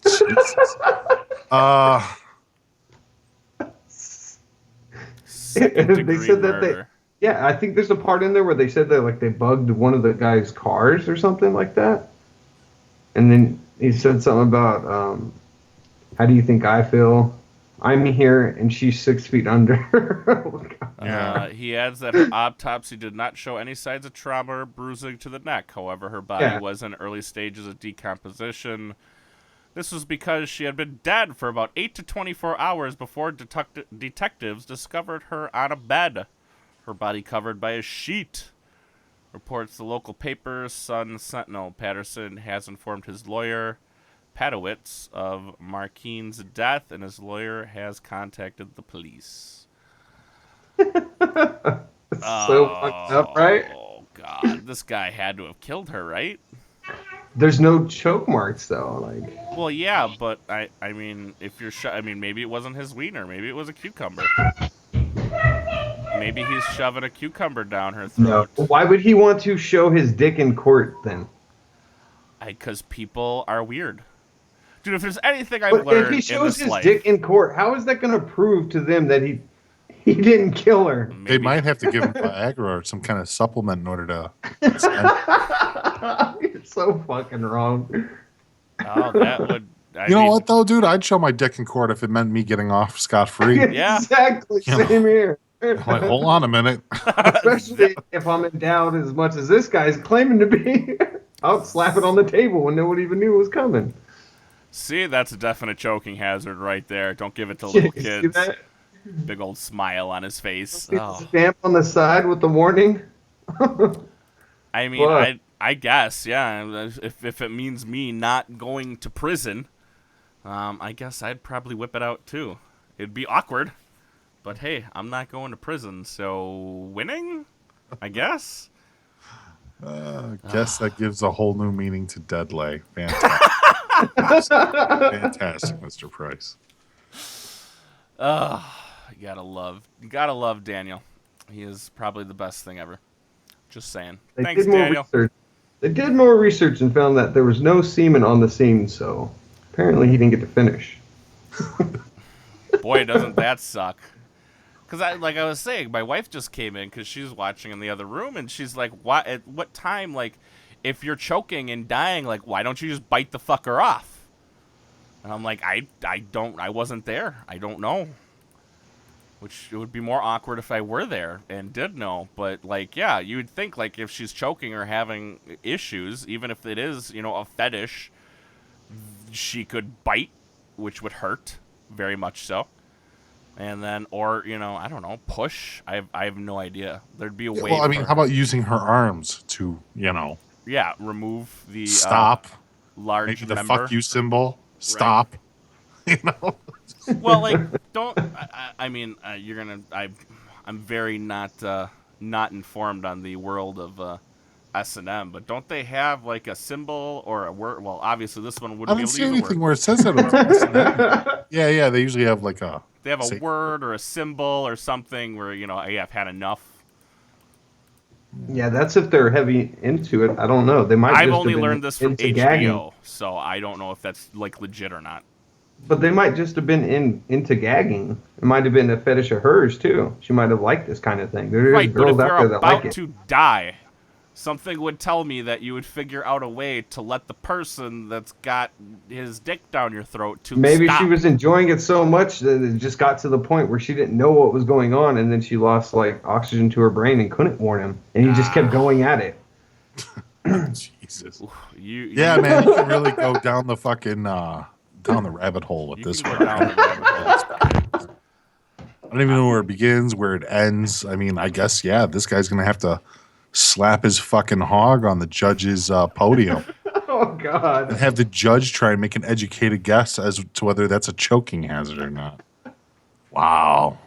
Jesus.
They
said that yeah, I think there's a part in there where they said that like they bugged one of the guy's cars or something like that. And then he said something about how do you think I feel? I'm here and she's 6 feet under. Oh,
he adds that her autopsy did not show any signs of trauma or bruising to the neck. However, her body was in early stages of decomposition. This was because she had been dead for about 8 to 24 hours before detectives discovered her on a bed, her body covered by a sheet. Reports the local paper, Sun Sentinel. Patterson has informed his lawyer, Padowitz, of Markine's death, and his lawyer has contacted the police.
So fucked up, right?
Oh, God. This guy had to have killed her, right?
There's no choke marks, though. Like,
well, yeah, but I mean, if you're maybe it wasn't his wiener. Maybe it was a cucumber. Maybe he's shoving a cucumber down her throat.
No. Why would he want to show his dick in court, then?
Because people are weird. Dude, if there's anything I've learned
if he shows
in this
his
life,
dick in court, how is that going to prove to them that he didn't kill her?
They might have to give him Viagra or some kind of supplement in order to.
You're so fucking wrong.
Oh, that would.
You know what though, dude? I'd show my dick in court if it meant me getting off scot-free.
Yeah.
Exactly.
You know.
Same here.
I'm like, hold on a minute.
Especially if I'm in doubt as much as this guy's claiming to be. I'll slap it on the table when nobody even knew it was coming.
See, that's a definite choking hazard right there. Don't give it to little
See
kids.
that?
Big old smile on his face.
See the stamp on the side with the warning.
I mean, I guess, yeah. If it means me not going to prison, I guess I'd probably whip it out too. It'd be awkward, but hey, I'm not going to prison, so winning, I guess.
Guess that gives a whole new meaning to deadlay. Fantastic. Fantastic, Mr. Price.
You gotta love Daniel. He is probably the best thing ever. Just saying. Thanks, Daniel.
They did more research and found that there was no semen on the scene, so apparently he didn't get to finish.
Boy, doesn't that suck. Because, like I was saying, my wife just came in because she's watching in the other room, and she's like, "What? At what time? Like, if you're choking and dying, like, why don't you just bite the fucker off?" And I'm like, I wasn't there. I don't know. Which it would be more awkward if I were there and did know. But, like, yeah, you would think, like, if she's choking or having issues, even if it is, a fetish, she could bite, which would hurt, very much so. And then, or, I don't know, push. I have no idea. There'd be a way.
Well, I mean, how about using her arms to,
Yeah, remove the
stop.
Large
Maybe the
member.
fuck you symbol. Stop.
Right. Well, like, don't. I mean, you're gonna. I'm very not informed on the world of S&M, but don't they have like a symbol or a word? Well, obviously this one wouldn't.
I didn't see anything where it says that. S&M. Yeah. They usually have like a.
They have a word or a symbol or something where hey, I've had enough.
Yeah, that's if they're heavy into it. I don't know. They might.
I've only learned this from HBO,
gagging.
So I don't know if that's like legit or not.
But they might just have been into gagging. It might have been a fetish of hers too. She might have liked this kind of thing. There's
right,
girls
but if
out there
you're
that like
about
it.
to die, something would tell me that you would figure out a way to let the person that's got his dick down your throat to
Maybe
stop.
she was enjoying it so much that it just got to the point where she didn't know what was going on, and then she lost like oxygen to her brain and couldn't warn him, and he just kept going at it.
Jesus.
Yeah,
man, you can really go down the fucking down the rabbit hole with this one. I don't even know where it begins, where it ends. I mean, I guess this guy's gonna have to slap his fucking hog on the judge's podium.
Oh God!
And have the judge try and make an educated guess as to whether that's a choking hazard or not. Wow.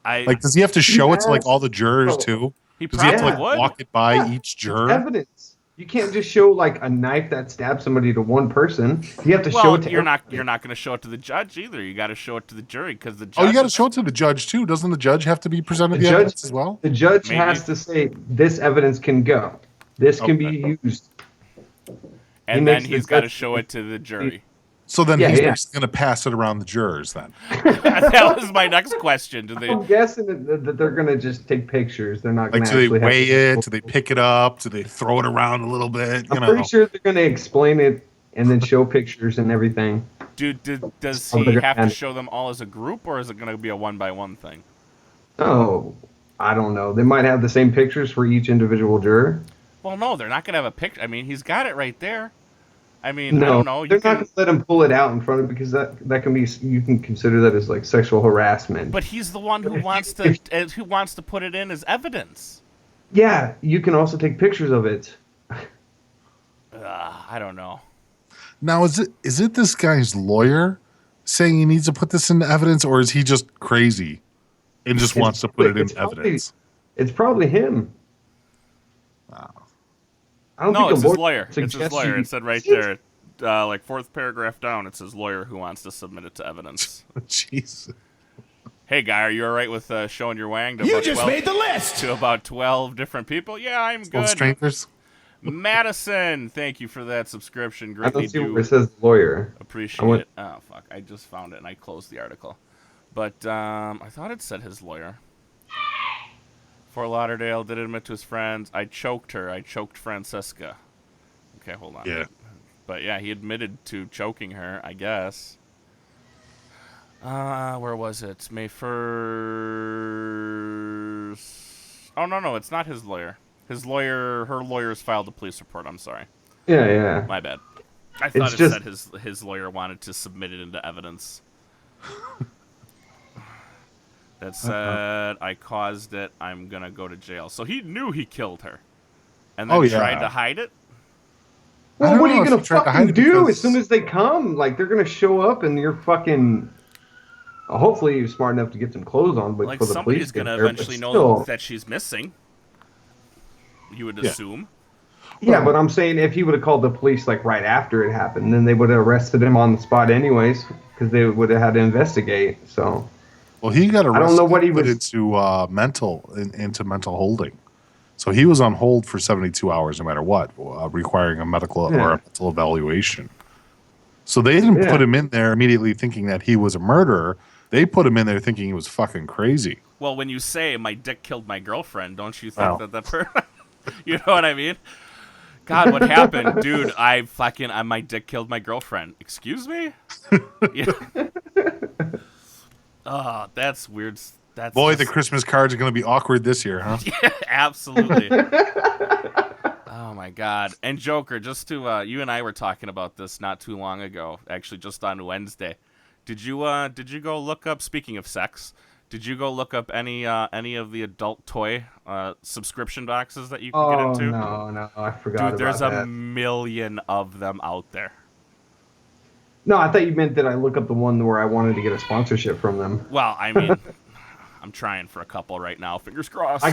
Does he have to show it to like all the jurors too? Does he have to like walk it by each juror?
Evidence. You can't just show like a knife that stabs somebody to one person. You have to show it to.
You're not going to show it to the judge either. You got to show it to the jury because the judge.
Oh, you got to show it to the judge too. Doesn't the judge have to be presented the evidence as well?
The judge has to say this evidence can go. This can be used.
And then he's got to show it to the jury.
So then he's going to pass it around the jurors then.
That was my next question.
I'm guessing that they're going to just take pictures. They're not going to
do they weigh it? Do they pick it up? Do they throw it around a little bit?
I'm pretty sure they're going to explain it and then show pictures and everything.
Does he have to show them all as a group, or is it going to be a one-by-one thing?
Oh, I don't know. They might have the same pictures for each individual juror.
Well, no, they're not going to have a picture. I mean, he's got it right there. I mean,
no,
I don't know.
They're not going to let him pull it out in front of him because that can be. You can consider that as like sexual harassment.
But he's the one who wants to put it in as evidence.
Yeah, you can also take pictures of it.
I don't know.
Now, is it this guy's lawyer saying he needs to put this into evidence, or is he just crazy and just wants to put it in evidence?
It's probably him.
Wow.
No, it's his lawyer. It's his lawyer. It said right there, like fourth paragraph down, it says lawyer who wants to submit it to evidence.
Jesus.
Hey, guy, are you all right with showing your wang to
you just made the list
to about 12 different people? Yeah, I'm good.
Strangers.
Madison, thank you for that subscription.
I don't see where it says lawyer.
Appreciate it. Oh, fuck. I just found it, and I closed the article. But I thought it said his lawyer. Fort Lauderdale did admit to his friends. I choked her. I choked Francesca. Okay, hold on.
Yeah.
But yeah, he admitted to choking her, I guess. Where was it? May 1st. Oh, no, it's not his lawyer. Her lawyers filed a police report. I'm sorry.
Yeah.
My bad. I thought said his lawyer wanted to submit it into evidence. That said, I caused it. I'm gonna go to jail. So he knew he killed her, and then tried to hide it.
Well, what are you gonna fucking do as soon as they come? Like, they're gonna show up, and you're fucking. Hopefully, you're smart enough to get some clothes on. But
like,
for the
somebody's
police
gonna eventually know that she's missing. You would assume.
Yeah, but I'm saying if he would have called the police like right after it happened, then they would have arrested him on the spot anyways, because they would have had to investigate. So.
Well, he got arrested.
I don't know what he was
into mental holding. So he was on hold for 72 hours, no matter what, requiring a medical or a mental evaluation. So they didn't put him in there immediately thinking that he was a murderer. They put him in there thinking he was fucking crazy.
Well, when you say my dick killed my girlfriend, don't you think that you know what I mean? God, what happened, dude? My dick killed my girlfriend. Excuse me? Oh, that's weird.
The Christmas cards are going to be awkward this year, huh?
Yeah, absolutely. Oh my God! And Joker, just to you and I were talking about this not too long ago, actually just on Wednesday. Did you go look up? Speaking of sex, did you go look up any of the adult toy subscription boxes that you can get into?
No, I forgot.
Dude, there's a million of them out there.
No, I thought you meant that I look up the one where I wanted to get a sponsorship from them.
Well, I mean, I'm trying for a couple right now. Fingers crossed.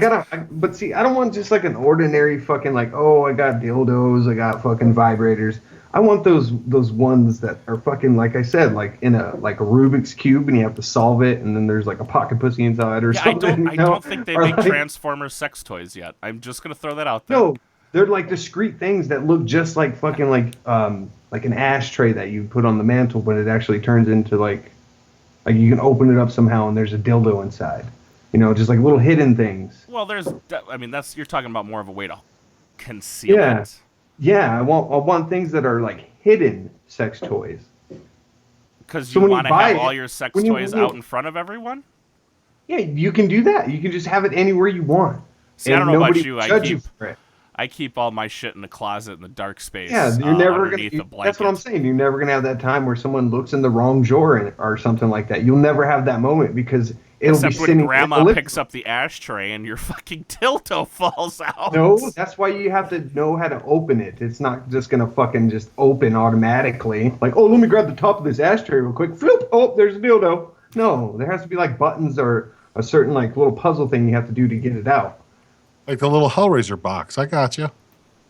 But see, I don't want just like an ordinary fucking like, oh, I got dildos, I got fucking vibrators. I want those ones that are fucking, like I said, like in a Rubik's Cube, and you have to solve it, and then there's like a pocket pussy inside or something.
I don't think they make Transformer sex toys yet. I'm just gonna throw that out there.
No, they're like discrete things that look just like fucking like an ashtray that you put on the mantle, but it actually turns into like you can open it up somehow and there's a dildo inside. You know, just like little hidden things.
Well, you're talking about more of a way to conceal it.
Yeah, I want things that are like hidden sex toys.
Because you want to have all your sex toys out in front of everyone?
Yeah, you can do that. You can just have it anywhere you want.
See, I don't know about you. I keep all my shit in the closet in the dark space.
Yeah, you're never
underneath the blanket.
That's what I'm saying. You're never gonna have that time where someone looks in the wrong drawer or something like that. You'll never have that moment because it'll be sitting.
When Grandma picks up the ashtray and your fucking dildo falls out.
No, that's why you have to know how to open it. It's not just gonna fucking just open automatically. Like, oh, let me grab the top of this ashtray real quick. Flip. Oh, there's a dildo. No, there has to be like buttons or a certain like little puzzle thing you have to do to get it out.
Like the little Hellraiser box. I got you.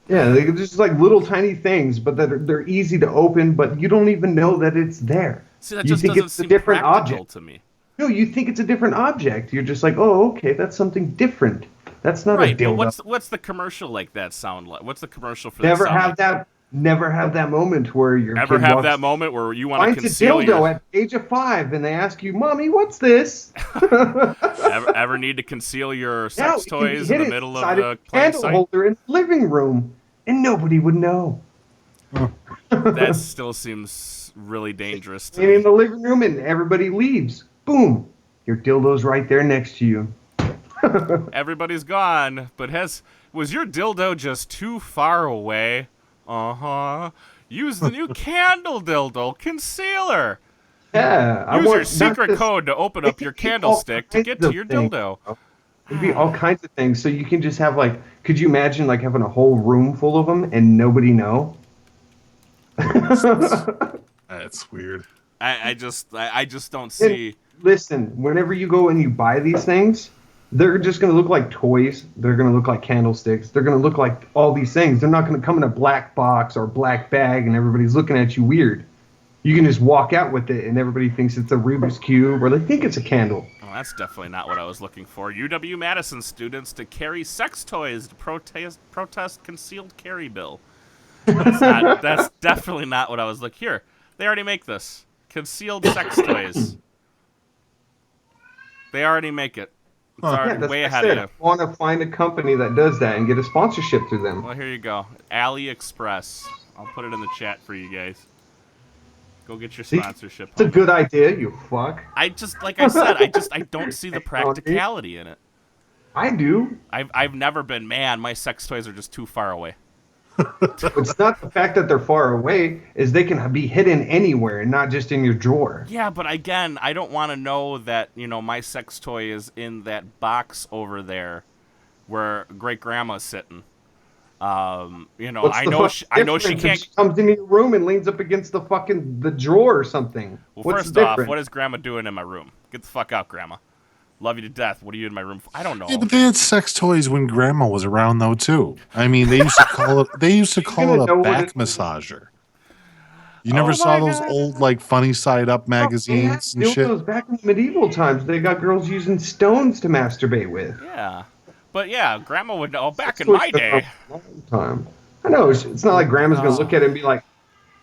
Yeah, they're just like little tiny things, but they're easy to open, but you don't even know that it's there.
See, that just doesn't seem practical to me.
No, you think it's a different object. You're just like, oh, okay, that's something different. That's not a dildo.
What's the commercial like that sound like? What's the commercial for that?
Never have that moment where your
never
kid
have that moment where you want to conceal
a dildo at age of 5 and they ask you, "Mommy, what's this?"
ever need to conceal your sex toys in the middle of the
candle holder in the living room, and nobody would know.
That still seems really dangerous to
me. In the living room, and everybody leaves. Boom, your dildo's right there next to you.
Everybody's gone, but was your dildo just too far away? Use the new candle dildo concealer.
Yeah.
Use your secret code to open up your candlestick to get to your dildo.
It'd be all kinds of things. So you can just have could you imagine having a whole room full of them and nobody know?
That's weird.
I just don't see.
And listen, whenever you go and you buy these things, they're just going to look like toys. They're going to look like candlesticks. They're going to look like all these things. They're not going to come in a black box or black bag and everybody's looking at you weird. You can just walk out with it and everybody thinks it's a Rubik's Cube or they think it's a candle.
Well, that's definitely not what I was looking for. UW-Madison students to carry sex toys to protest concealed carry bill. That's definitely not what I was looking for. Here, they already make this. Concealed sex toys. They already make it. It's already way ahead of you.
I want to find a company that does that and get a sponsorship through them.
Well, here you go. AliExpress. I'll put it in the chat for you guys. Go get your sponsorship.
It's a good idea, you fuck.
I just, like I said, I don't see the practicality in it.
I do.
I've never been, man, my sex toys are just too far away.
It's not the fact that they're far away, is they can be hidden anywhere and not just in your drawer.
Yeah, but again, I don't want to know that, my sex toy is in that box over there where great grandma's sitting. I know she can't.
She comes into your room and leans up against the drawer or something.
Well,
What's
first
the
off,
difference?
what is grandma doing in my room? Get the fuck out, grandma. Love you to death. What are you in my room for? I don't know.
Yeah, but they had sex toys when grandma was around though too. I mean, they used to call it a back massager. You never saw those old like Funny Side Up magazines and shit?
Those back in medieval times, they got girls using stones to masturbate with.
Yeah. But yeah, grandma would know back in my day.
Time. I know, it's not like grandma's going to look at it and be like,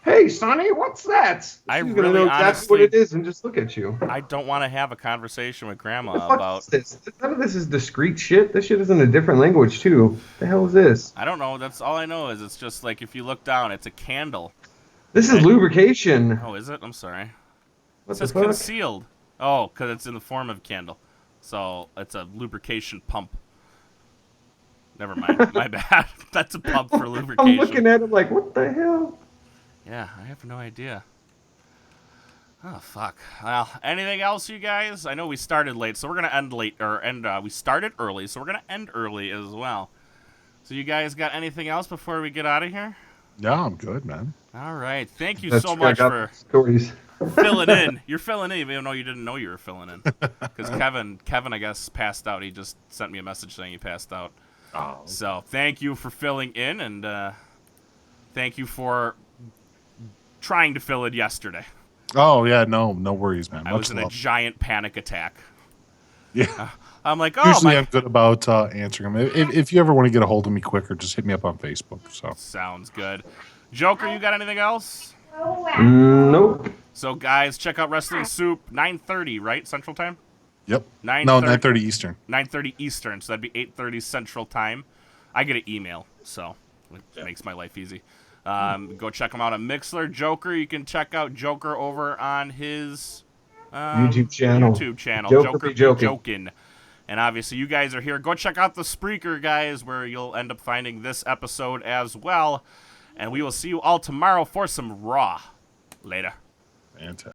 "Hey, Sonny, what's that?" She's
really
going to know exactly what it is and just look at you.
I don't want to have a conversation with grandma
What the fuck
about
is this? None of this is discreet shit. This shit is in a different language too. The hell is this?
I don't know. That's all I know is it's just like if you look down, it's a candle.
This is lubrication.
Oh, is it? I'm sorry.
What
It says
the fuck?
concealed. Oh, because it's in the form of a candle. So it's a lubrication pump. Never mind. My bad. That's a pump for lubrication.
I'm looking at it like, what the hell?
Yeah, I have no idea. Oh, fuck. Well, anything else, you guys? I know we started late, so we're going to end late. We started early, so we're going to end early as well. So you guys got anything else before we get out of here?
Yeah, I'm good, man.
All right. Thank you so much for
stories.
filling in. You're filling in even though you didn't know you were filling in. Because Kevin, I guess, passed out. He just sent me a message saying he passed out.
Oh.
So thank you for filling in, and thank you for trying to fill in yesterday.
Oh, yeah, no worries, man.
I was in a giant panic attack.
Yeah.
I'm like,
Usually I'm good about answering them. If you ever want to get a hold of me quicker, just hit me up on Facebook. So
Sounds good. Joker, you got anything else?
Nope.
So, guys, check out Wrestling Soup, 9:30, right? Central Time?
Yep.
9:30
No, 9:30 Eastern.
9:30 Eastern, so that'd be 8:30 Central Time. I get an email, so it makes my life easy. Go check him out on Mixler. Joker, you can check out Joker over on his
YouTube channel.
Joker be joking. And obviously, you guys are here. Go check out the Spreaker, guys, where you'll end up finding this episode as well. And we will see you all tomorrow for some Raw. Later.
Fantastic.